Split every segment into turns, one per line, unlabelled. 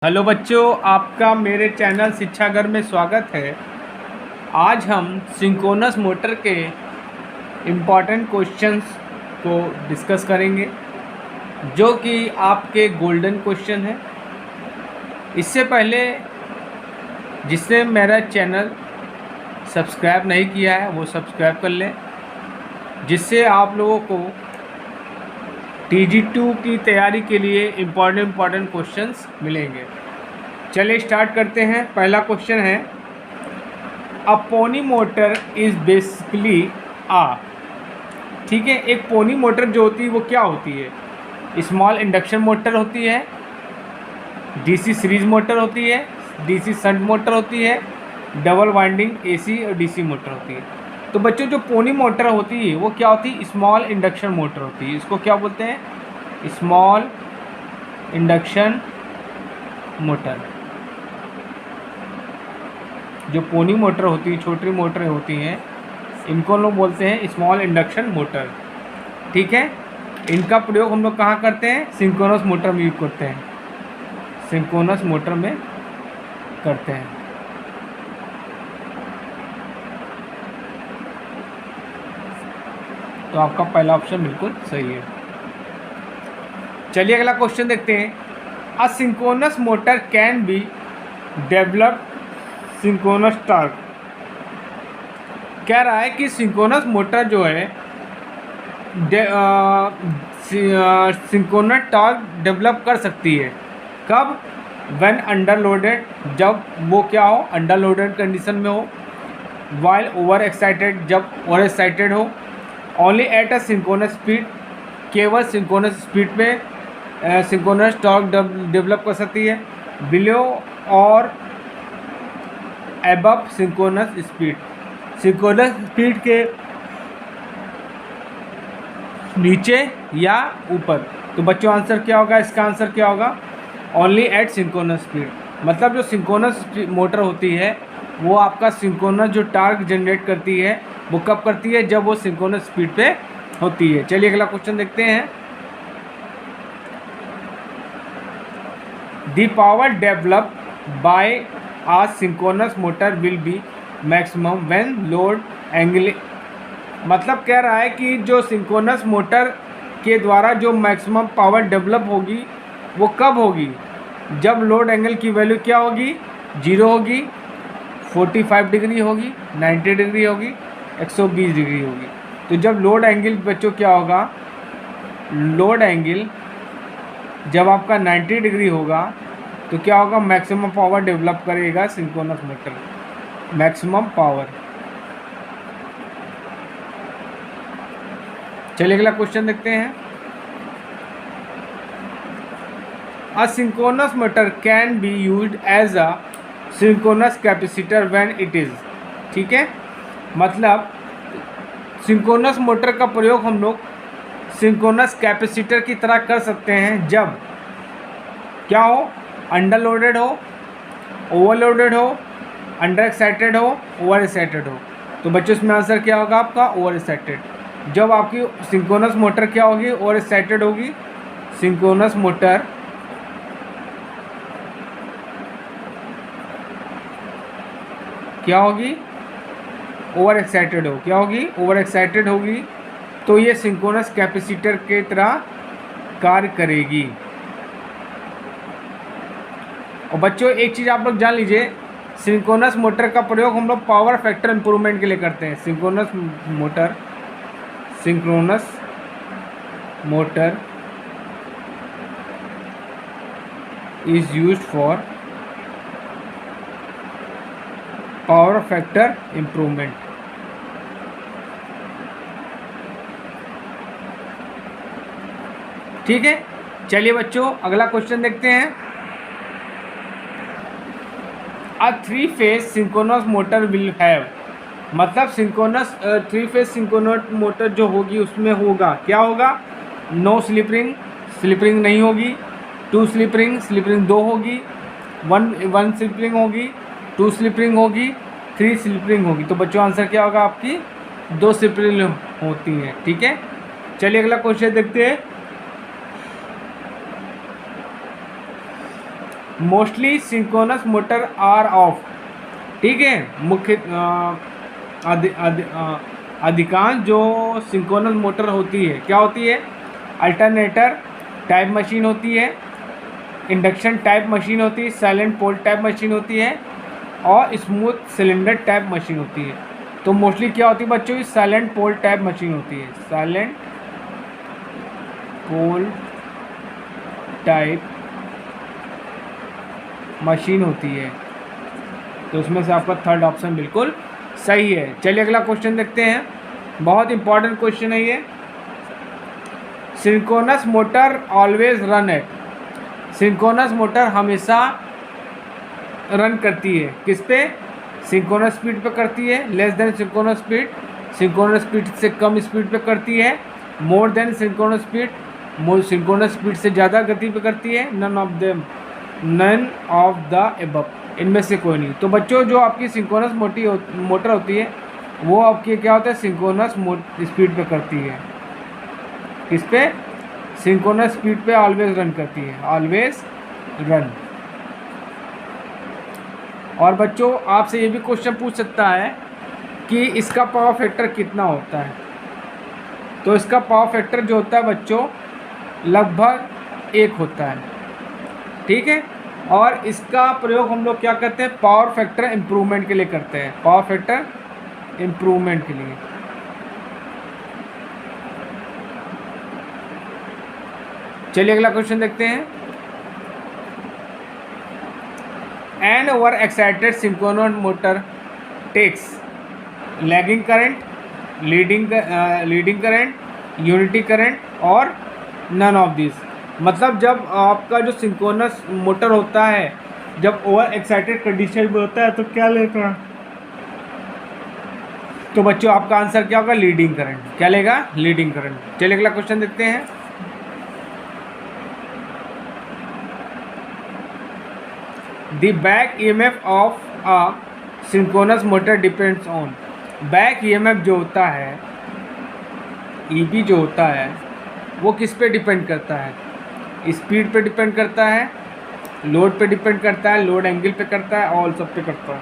Hello बच्चों, आपका मेरे चैनल शिक्षा घर में स्वागत है। आज हम सिंक्रोनस मोटर के इम्पॉर्टेंट क्वेश्चंस को डिस्कस करेंगे, जो कि आपके गोल्डन क्वेश्चन है। इससे पहले जिसने मेरा चैनल सब्सक्राइब नहीं किया है वो सब्सक्राइब कर लें, जिससे आप लोगों को TG2 की तैयारी के लिए इम्पॉर्टेंट क्वेश्चंस मिलेंगे। चलिए स्टार्ट करते हैं। पहला क्वेश्चन है, अ पोनी मोटर इज़ बेसिकली आ। ठीक है, एक पोनी मोटर जो होती है वो क्या होती है? स्मॉल इंडक्शन मोटर होती है, DC सीरीज मोटर होती है, DC शंट मोटर होती है, डबल वाइंडिंग AC और DC मोटर होती है। तो बच्चों, जो पोनी मोटर होती है वो क्या होती है? स्मॉल इंडक्शन मोटर होती है। इसको क्या बोलते हैं? Small induction motor. जो पोनी मोटर होती है, छोटी मोटरें होती हैं, इनको लोग बोलते हैं स्मॉल इंडक्शन मोटर। ठीक है, इनका प्रयोग हम लोग कहाँ करते हैं? सिंक्रोनस मोटर में यूज करते हैं, सिंक्रोनस मोटर में करते हैं। तो आपका पहला ऑप्शन बिल्कुल सही है। चलिए अगला क्वेश्चन देखते हैं। A synchronous motor can be developed synchronous torque. कह रहा है कि सिंक्रोनस मोटर जो है सिंक्रोनस टॉर्क डेवलप कर सकती है। कब? व्हेन अंडर लोडेड, जब वो क्या हो? अंडर लोडेड कंडीशन में हो। वाइल ओवर एक्साइटेड, जब ओवर एक्साइटेड हो। Only at a synchronous speed, केवल सिंक्रोनस स्पीड पे सिंक्रोनस टॉर्क डेवलप कर सकती है। बिलो और above synchronous speed, synchronous speed के नीचे या ऊपर। तो बच्चों आंसर क्या होगा? इसका आंसर क्या होगा? Only at synchronous speed. मतलब जो सिंक्रोनस मोटर होती है वो आपका सिंक्रोनस जो टार्क जनरेट करती है वो कब करती है? जब वो सिंक्रोनस स्पीड पे होती है। चलिए अगला क्वेश्चन देखते हैं। The power develop by a synchronous motor will be maximum when load angle. मतलब कह रहा है कि जो सिंक्रोनस मोटर के द्वारा जो मैक्सिमम पावर डेवलप होगी वो कब होगी? जब लोड एंगल की वैल्यू क्या होगी? 0 होगी, 45 डिग्री होगी, 90 डिग्री होगी, 120 डिग्री होगी। तो जब लोड एंगल बच्चों क्या होगा? लोड एंगल जब आपका 90 डिग्री होगा तो क्या होगा? मैक्सिमम पावर डेवलप करेगा सिंक्रोनस मोटर, मैक्सिमम पावर। चलिए अगला क्वेश्चन देखते हैं। A synchronous motor can be used as a synchronous capacitor when it is. ठीक है, मतलब सिंक्रोनस मोटर का प्रयोग हम लोग सिंक्रोनस कैपेसिटर की तरह कर सकते हैं जब क्या हो? अंडर लोडेड हो, ओवरलोडेड हो, अंडर एक्साइटेड हो, ओवर एक्साइटेड हो। तो बच्चों इसमें आंसर क्या होगा आपका? Over excited. जब आपकी सिंक्रोनस मोटर क्या होगी? ओवर एक्साइटेड होगी। सिंक्रोनस मोटर क्या होगी? ओवर एक्साइटेड हो। क्या होगी? ओवर एक्साइटेड होगी। तो ये सिंक्रोनस कैपेसिटर के तरह कार्य करेगी। और बच्चों एक चीज़ आप लोग जान लीजिए, सिंक्रोनस मोटर का प्रयोग हम लोग पावर फैक्टर इंप्रूवमेंट के लिए करते हैं। Synchronous motor is used for power factor improvement. ठीक है, चलिए बच्चों अगला क्वेश्चन देखते हैं। A 3 phase synchronous motor will have. मतलब सिंक्रोनस 3 फेज सिंक्रोनस मोटर जो होगी उसमें होगा क्या होगा? No slip ring, slip ring नहीं होगी। 2 स्लिप रिंग, स्लिप रिंग 2 होगी। 1 स्लिप रिंग होगी, 2 स्लिप रिंग होगी, 3 स्लिप रिंग होगी। तो बच्चों आंसर क्या होगा? आपकी 2 स्लिप रिंग होती हैं। ठीक है, चलिए अगला क्वेश्चन देखते हैं। Mostly synchronous motor are of, ठीक है। मुख्य अधिकांश जो सिंक्रोनस मोटर होती है क्या होती है, अल्टरनेटर टाइप मशीन होती है, इंडक्शन टाइप मशीन होती है, साइलेंट पोल टाइप मशीन होती है और स्मूथ सिलेंडर टाइप मशीन होती है। तो मोस्टली क्या होती है बच्चों, साइलेंट पोल टाइप मशीन होती है, साइलेंट पोल टाइप मशीन होती है। तो उसमें से आपका थर्ड ऑप्शन बिल्कुल सही है। चलिए अगला क्वेश्चन देखते हैं, बहुत इंपॉर्टेंट क्वेश्चन है ये। Synchronous motor always run at, synchronous motor हमेशा रन करती है किस पे, सिंक्रोनस स्पीड पे करती है, less than synchronous speed, synchronous speed से कम स्पीड पे करती है, more than synchronous speed, synchronous speed से ज़्यादा गति पे करती है, नन ऑफ द एबव, इनमें से कोई नहीं। तो बच्चों जो आपकी सिंक्रोनस मोटर होती है वो आपकी क्या होता है, सिंक्रोनस स्पीड पे करती है, किस पे, सिंक्रोनस स्पीड पे ऑलवेज रन करती है, ऑलवेज रन। और बच्चों आपसे ये भी क्वेश्चन पूछ सकता है कि इसका पावर फैक्टर कितना होता है। तो इसका पावर फैक्टर जो होता है बच्चों लगभग 1 होता है, ठीक है। और इसका प्रयोग हम लोग क्या करते हैं, पावर फैक्टर इम्प्रूवमेंट के लिए करते हैं, पावर फैक्टर इम्प्रूवमेंट के लिए। चलिए अगला क्वेश्चन देखते हैं। An over excited synchronous motor takes lagging current, leading current, unity current और नन ऑफ दिस। मतलब जब आपका जो सिंक्रोनस मोटर होता है जब ओवर एक्साइटेड कंडीशन में होता है तो क्या लेता है, तो बच्चों आपका आंसर क्या होगा, लीडिंग करंट, क्या लेगा, लीडिंग करंट। चलिए अगला क्वेश्चन देखते हैं। The back EMF of a synchronous motor depends on, back EMF जो होता है, ईबी जो होता है वो किस पे डिपेंड करता है, स्पीड पे डिपेंड करता है, लोड पे डिपेंड करता है, लोड एंगल पे करता है, ऑल सब पे करता है।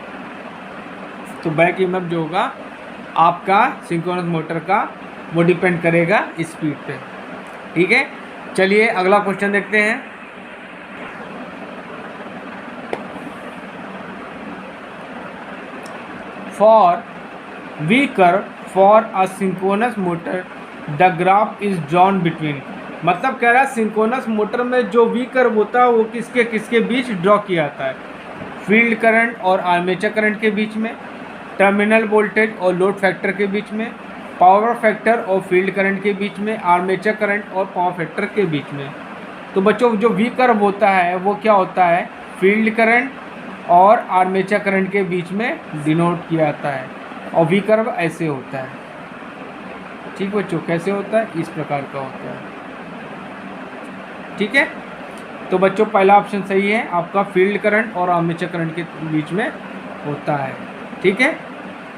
तो बैक ईएमएफ जो होगा आपका सिंक्रोनस मोटर का वो डिपेंड करेगा स्पीड पे, ठीक है। चलिए अगला क्वेश्चन देखते हैं। For V curve for a synchronous motor the graph is drawn between, मतलब कह रहा है सिंक्रोनस मोटर में जो वी कर्व होता है वो किसके किसके बीच ड्रॉ किया जाता है, फील्ड करंट और आर्मेचर करंट के बीच में, टर्मिनल वोल्टेज और लोड फैक्टर के बीच में, पावर फैक्टर और फील्ड करंट के बीच में, आर्मेचर करंट और पावर फैक्टर के बीच में। तो बच्चों जो वी कर्व होता है वो क्या होता है, फील्ड करंट और आर्मेचर करंट के बीच में डिनोट किया जाता है। और वी कर्व ऐसे होता है, ठीक बच्चों, कैसे होता है, इस प्रकार का होता है, ठीक है। तो बच्चों पहला ऑप्शन सही है आपका, फील्ड करंट और आर्मेचर करंट के बीच में होता है, ठीक है।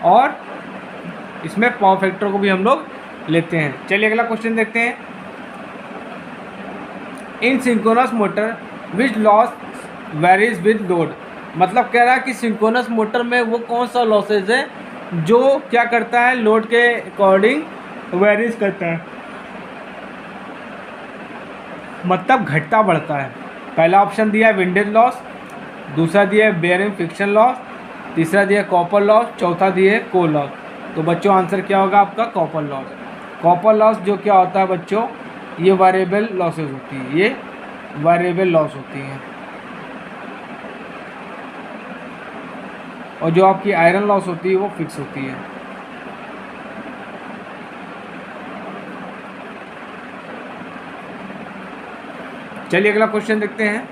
और इसमें पावर फैक्टर को भी हम लोग लेते हैं। चलिए अगला क्वेश्चन देखते हैं। In synchronous motor which loss varies with load, मतलब कह रहा है कि सिंक्रोनस मोटर में वो कौन सा लॉसेज है जो क्या करता है, लोड के अकॉर्डिंग वेरीज करता है, मतलब घटता बढ़ता है। पहला ऑप्शन दिया है विंडेज लॉस, दूसरा दिया है बेयरिंग फ्रिक्शन लॉस, तीसरा दिया है कॉपर लॉस, चौथा दिया है कोर लॉस। तो बच्चों आंसर क्या होगा आपका, कॉपर लॉस। कॉपर लॉस जो क्या होता है बच्चों, ये वेरिएबल लॉसेज होती है, ये वेरिएबल लॉस होती है। और जो आपकी आयरन लॉस होती है वो फिक्स होती है। चलिए अगला क्वेश्चन देखते हैं,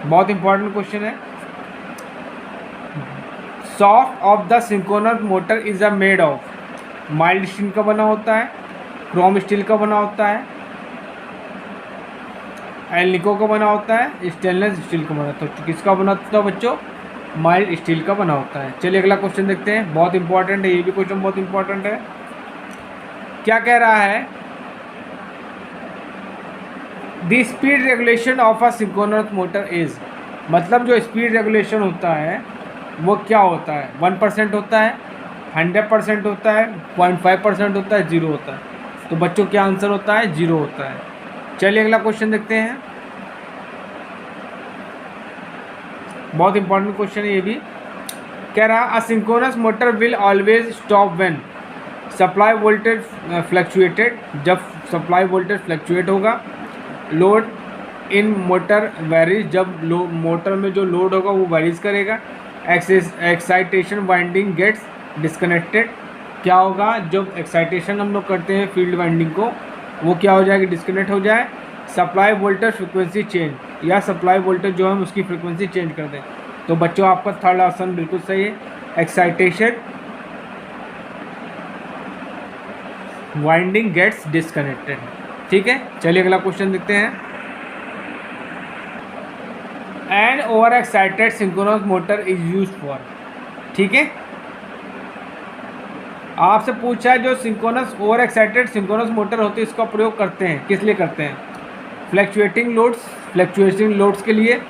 बहुत इंपॉर्टेंट क्वेश्चन है। Soft of the synchronous motor is a made of, mild steel का बना होता है, क्रोम स्टील का बना होता है, एल्निको का बना होता है, स्टेनलेस स्टील का बना होता है। तो किसका बना होता है बच्चों, माइल्ड स्टील का बना होता है। चलिए अगला क्वेश्चन देखते हैं, बहुत इंपॉर्टेंट है, ये भी क्वेश्चन बहुत इंपॉर्टेंट है। क्या कह रहा है, the speed regulation of a synchronous motor is, मतलब जो स्पीड रेगुलेशन होता है वो क्या होता है? 1% होता है, 100% होता है, 0.5% होता है, 0 होता है। तो बच्चों क्या आंसर होता है? 0 होता है। चलिए अगला क्वेश्चन देखते हैं। बहुत इंपॉर्टेंट क्वेश्चन है ये भी। कह रहा अ synchronous motor will always stop when supply voltage fluctuated, जब सप्लाई वोल्टेज फ्लक्चुएट होगा। लोड इन मोटर वेरीज, जब मोटर में जो लोड होगा वो वेरीज करेगा। एक्साइटेशन वाइंडिंग गेट्स डिस्कनेक्टेड, क्या होगा जब एक्साइटेशन हम लोग करते हैं फील्ड वाइंडिंग को, वो क्या हो जाएगी? डिस्कनेक्ट हो जाए। सप्लाई वोल्टेज फ्रिक्वेंसी चेंज, या सप्लाई वोल्टेज जो हम उसकी फ्रिक्वेंसी चेंज कर दें। तो बच्चों आपका थर्ड ऑप्शन बिल्कुल सही है, एक्साइटेशन वाइंडिंग गेट्स डिस्कनेक्टेड। ठीक है, चलिए अगला क्वेश्चन देखते हैं। An over excited synchronous motor is use for, ठीक है, आपसे पूछा है जो synchronous over excited synchronous motor होती है इसका प्रयोग करते हैं, किस लिए करते हैं? फ्लैक्चुएटिंग लोड्स के लिए,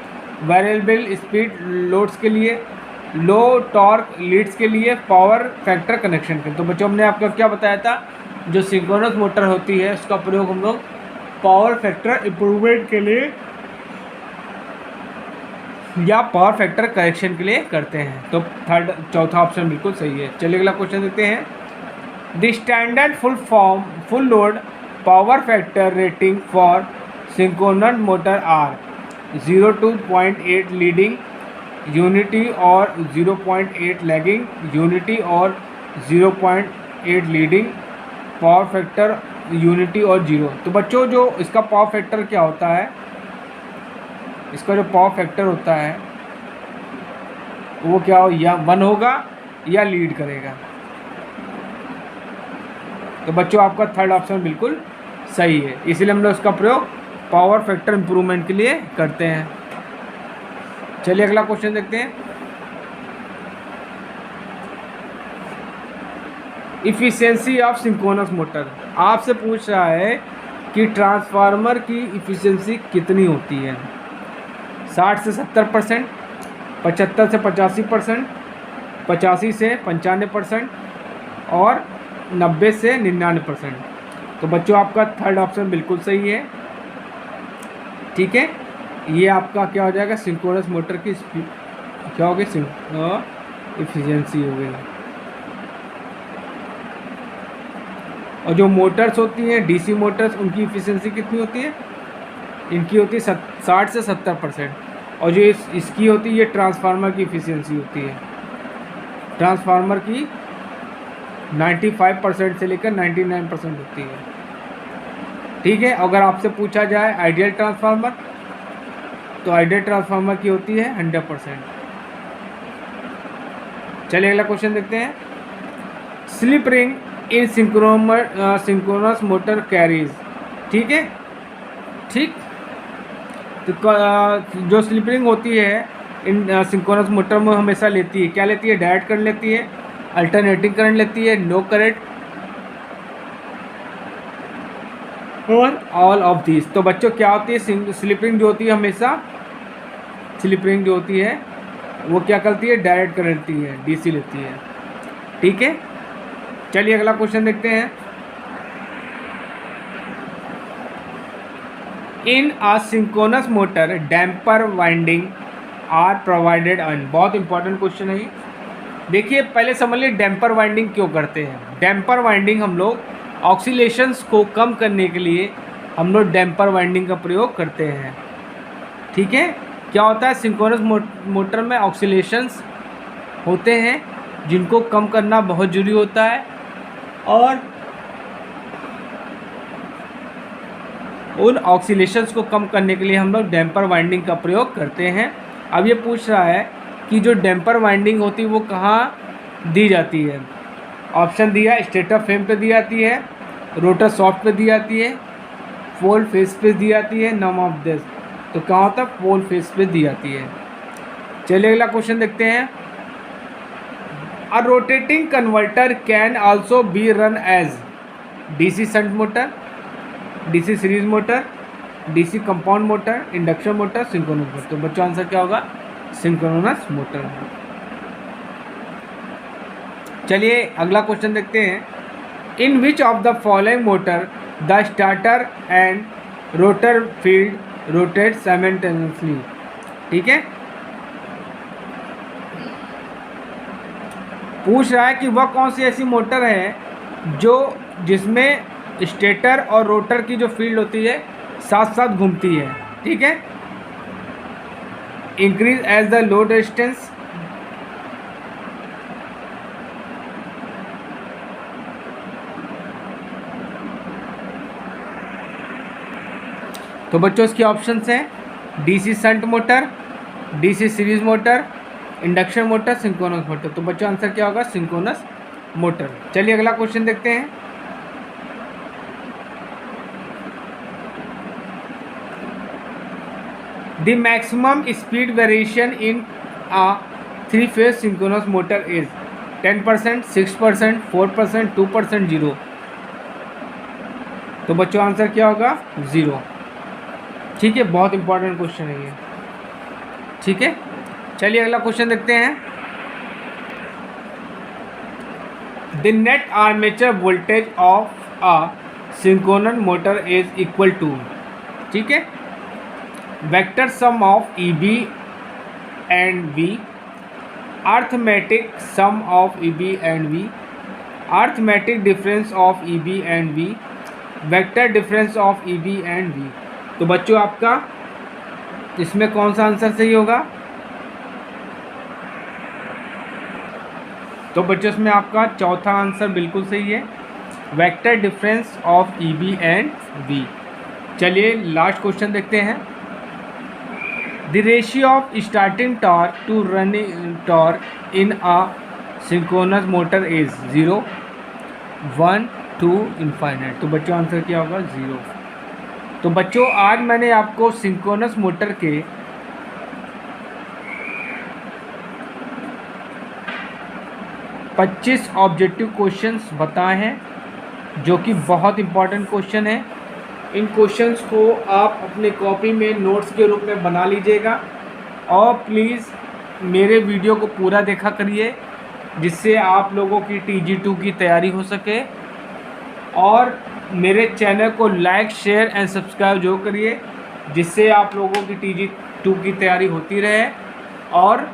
वेरिएबल स्पीड लोड्स के लिए, लो टॉर्क लीड्स के लिए, पावर फैक्टर कनेक्शन के। तो बच्चों हमने आपको क्या बताया था, जो सिंक्रोनस मोटर होती है उसका प्रयोग हम लोग पावर फैक्टर इम्प्रूवमेंट के लिए या पावर फैक्टर करेक्शन के लिए करते हैं। तो चौथा ऑप्शन बिल्कुल सही है। चलिए अगला क्वेश्चन देखते हैं। The standard full load power factor rating for synchronous motor are 0 to 0.8 leading unity और 0.8 लैगिंग यूनिटी और 0.8 लीडिंग पावर फैक्टर यूनिटी और 0। तो बच्चों जो इसका पावर फैक्टर क्या होता है, इसका जो पावर फैक्टर होता है वो क्या हो, या 1 होगा या लीड करेगा। तो बच्चों आपका थर्ड ऑप्शन बिल्कुल सही है, इसलिए हम लोग इसका प्रयोग पावर फैक्टर इंप्रूवमेंट के लिए करते हैं। चलिए अगला क्वेश्चन देखते हैं। इफिशियंसी ऑफ सिंक्रोनस मोटर, आपसे पूछ रहा है कि ट्रांसफार्मर की इफिशियंसी कितनी होती है? 60 से 70%, 75 से 85%, 85 से 95% और 90 से 99%। तो बच्चों आपका थर्ड ऑप्शन बिल्कुल सही है। ठीक है, ये आपका क्या हो जाएगा, सिंक्रोनस मोटर की क्या हो गई, इफिशियंसी हो गई। और जो मोटर्स होती हैं डीसी मोटर्स, उनकी इफिशियंसी कितनी होती है? इनकी होती है 60 से 70%। और जो इसकी होती है, ये ट्रांसफार्मर की इफिशियंसी होती है, ट्रांसफार्मर की 95% से लेकर 99% होती है। ठीक है, अगर आपसे पूछा जाए आइडियल ट्रांसफार्मर, तो आइडियल ट्रांसफार्मर की होती है 100%। चलिए अगला क्वेश्चन देखते हैं। Slip ring in synchronous motor carries, ठीक है, ठीक। तो जो स्लिप रिंग होती है इन सिंक्रोनस मोटर में हमेशा लेती है, क्या लेती है? डायरेक्ट करंट लेती है, अल्टरनेटिंग करंट लेती है, नो करंट और ऑल ऑफ दिस। तो बच्चों क्या होती है, स्लिप रिंग जो होती है हमेशा, स्लिप रिंग जो होती है वो क्या करती है? डायरेक्ट करंट लेती है, डीसी लेती है। ठीक है, चलिए अगला क्वेश्चन देखते हैं। In a synchronous motor damper winding are provided on, बहुत इंपॉर्टेंट क्वेश्चन है ये। देखिए पहले समझ लीजिए डैम्पर वाइंडिंग क्यों करते हैं। डैम्पर वाइंडिंग हम लोग ऑक्सीलेशंस को कम करने के लिए हम लोग डैम्पर वाइंडिंग का प्रयोग करते हैं। ठीक है, क्या होता है, सिंक्रोनस मोटर में ऑक्सीलेशंस होते हैं जिनको कम करना बहुत ज़रूरी होता है, और उन ऑक्सीलेशंस को कम करने के लिए हम लोग डैम्पर वाइंडिंग का प्रयोग करते हैं। अब ये पूछ रहा है कि जो डैम्पर वाइंडिंग होती है वो कहाँ दी जाती है। ऑप्शन दिया, स्टेटर फ्रेम पे दी जाती है, रोटर सॉफ्ट पे दी जाती है, पोल फेस पे दी जाती है, नम ऑफ दिस। तो कहाँ होता है? पोल फेस पे दी जाती है। चलिए अगला क्वेश्चन देखते हैं। A rotating converter can also be run as DC shunt motor, DC series motor, DC compound motor, induction motor, synchronous motor. तो बच्चों आंसर क्या होगा? Synchronous motor. चलिए अगला क्वेश्चन देखते हैं। In which of the following motor the starter and rotor field rotate simultaneously. ठीक है, पूछ रहा है कि वह कौन सी ऐसी मोटर है जो जिसमें स्टेटर और रोटर की जो फील्ड होती है साथ साथ घूमती है। ठीक है, increase as the load resistance, तो बच्चों इसके ऑप्शंस हैं DC shunt motor, DC series motor, induction motor, synchronous motor. तो बच्चों आंसर क्या होगा? Synchronous motor. चलिए अगला क्वेश्चन देखते हैं। The maximum speed variation in a 3-phase synchronous motor is 10%, 6%, 4%, 2%, 0। तो बच्चों आंसर क्या होगा? 0। ठीक है, बहुत इंपॉर्टेंट क्वेश्चन है ये। ठीक है, चलिए अगला क्वेश्चन देखते हैं। The net armature voltage of a synchronous motor is equal to, ठीक है, vector sum of E B and V, arithmetic sum of E B and V, arithmetic difference of E B and V, vector difference of E B and V. तो बच्चों आपका इसमें कौन सा answer सही होगा? तो बच्चों इसमें आपका चौथा आंसर बिल्कुल सही है, vector difference of E B and V. चलिए लास्ट क्वेश्चन देखते हैं। The ratio of starting torque to running torque in a synchronous motor is 0, 1, 2, infinite. तो बच्चों आंसर क्या होगा? 0। तो बच्चों आज मैंने आपको सिंक्रोनस मोटर के 25 ऑब्जेक्टिव क्वेश्चंस बताए हैं जो कि बहुत इंपॉर्टेंट क्वेश्चन है। इन क्वेश्चंस को आप अपने कॉपी में नोट्स के रूप में बना लीजिएगा और प्लीज़ मेरे वीडियो को पूरा देखा करिए जिससे आप लोगों की TG2 की तैयारी हो सके। और मेरे चैनल को लाइक, शेयर एंड सब्सक्राइब जरूर करिए जिससे आप लोगों की TG2 की तैयारी होती रहे। और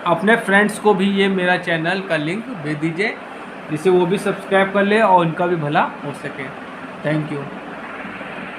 अपने फ्रेंड्स को भी ये मेरा चैनल का लिंक भेज दीजिए जिससे वो भी सब्सक्राइब कर ले और उनका भी भला हो सके। Thank you.